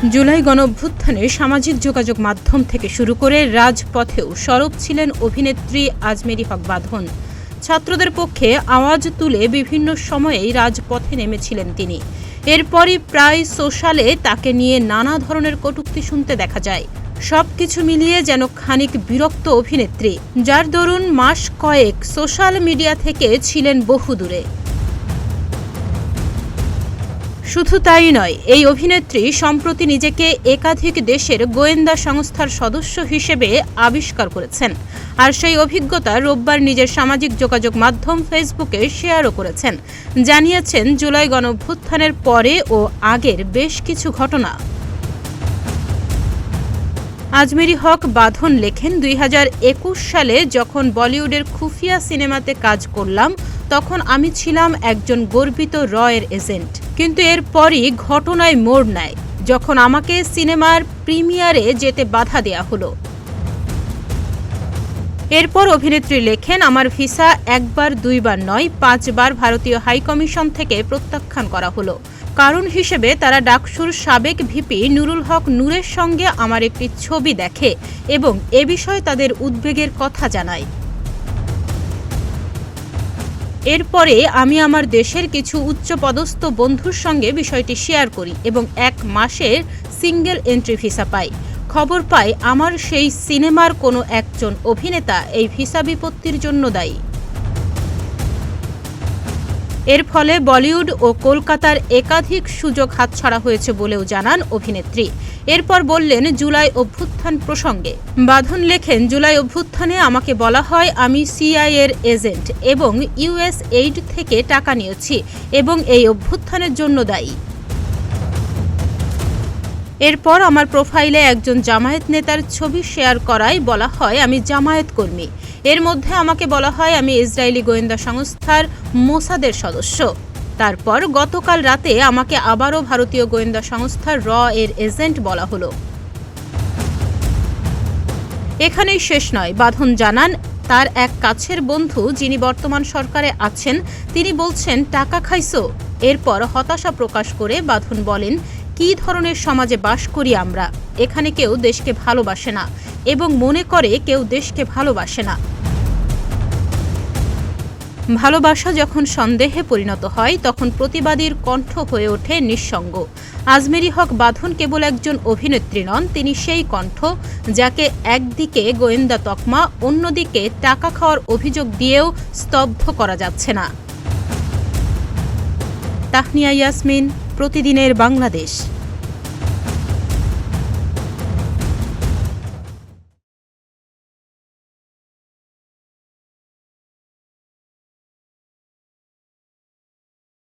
জুলাই গণঅভ্যুত্থানে সামাজিক যোগাযোগ মাধ্যম থেকে শুরু করে রাজপথেও সরব ছিলেন অভিনেত্রী আজমেরী হক বাঁধন। ছাত্রদের পক্ষে আওয়াজ তুলে বিভিন্ন সময়েই রাজপথে নেমেছিলেন তিনি। এরপরই প্রায় সোশ্যালে তাকে নিয়ে নানা ধরনের কটূক্তি শুনতে দেখা যায়। সবকিছু মিলিয়ে যেন খানিক বিরক্ত অভিনেত্রী, যার দরুন মাস কয়েক সোশ্যাল মিডিয়া থেকে ছিলেন বহু দূরে। শুধু তাই নয়, এই অভিনেত্রী সম্প্রতি নিজেকে একাধিক দেশের গোয়েন্দা সংস্থার সদস্য হিসেবে আবিষ্কার করেছেন। আর সেই অভিজ্ঞতা রোববার নিজের সামাজিক যোগাযোগ মাধ্যম ফেসবুকে শেয়ারও করেছেন। জানিয়েছেন জুলাই গণঅভ্যুত্থানের পরে ও আগের বেশ কিছু ঘটনা। আজমেরী হক বাঁধন লেখেন, 2021 সালে যখন বলিউডের খুফিয়া সিনেমাতে কাজ করলাম, তখন আমি ছিলাম একজন গর্বিত রয়ের এজেন্ট। কিন্তু এরপরই ঘটনায় মোড় নেয় যখন আমাকে সিনেমার প্রিমিয়ারে যেতে বাধা দেয়া হলো। এরপর অভিনেত্রী লেখেন, আমার ভিসা একবার দুইবার নয় 5 বার ভারতীয় হাইকমিশন থেকে প্রত্যাখ্যান করা হলো। কারণ হিসেবে তারা ডাকসুর সাবেক ভিপি নুরুল হক নূরের সঙ্গে আমার একটি ছবি দেখে এবং এ বিষয়ে তাদের উদ্বেগের কথা জানায়। এরপরে আমি আমার দেশের কিছু উচ্চপদস্থ বন্ধুর সঙ্গে বিষয়টি শেয়ার করি এবং 1 মাসের সিঙ্গেল এন্ট্রি ভিসা পাই। খবর পাই আমার সেই সিনেমার কোনো একজন অভিনেতা এই ভিসা বিপত্তির জন্য দায়ী। এর ফলে বলিউড ও কলকাতার একাধিক সুযোগ হাতছাড়া হয়েছে বলেও জানান অভিনেত্রী। এরপর বললেন জুলাই অভ্যুত্থান প্রসঙ্গে। বাঁধন লেখেন, জুলাই অভ্যুত্থানে আমাকে বলা হয় আমি সিআইএর এজেন্ট এবং USAID থেকে টাকা নিয়েছি এবং এই অভ্যুত্থানের জন্য দায়ী। এরপর আমার প্রোফাইলে একজন জামায়াত নেতার ছবি শেয়ার করায় বলা হয় আমি জামায়াত কর্মী। এর মধ্যে আমাকে বলা হয় আমি ইসরায়েলি গোয়েন্দা সংস্থার মোসাদের সদস্য। তারপর গতকাল রাতে আমাকে আবারও ভারতীয় গোয়েন্দা সংস্থার এর এজেন্ট বলা হলো। এখানেই শেষ নয়, বাঁধন জানান তার এক কাছের বন্ধু যিনি বর্তমান সরকারে আছেন তিনি বলছেন টাকা খাইছো। এরপর হতাশা প্রকাশ করে বাঁধন বলেন, কি ধরনের সমাজে বাস করি আমরা? এখানে কেউ দেশকে ভালোবাসে না এবং মনে করে কেউ দেশকে ভালোবাসে না। ভালোবাসা যখন সন্দেহে পরিণত হয় তখন প্রতিবাদীর কণ্ঠ হয়ে ওঠে নিঃসঙ্গ। আজমেরী হক বাঁধন কেবল একজন অভিনেত্রী নন, তিনি সেই কণ্ঠ যাকে একদিকে গোয়েন্দা তকমা, অন্যদিকে টাকা খাওয়ার অভিযোগ দিয়েও স্তব্ধ করা যাচ্ছে না। তাহনিয়া ইয়াসমিন, প্রতিদিনের বাংলাদেশ।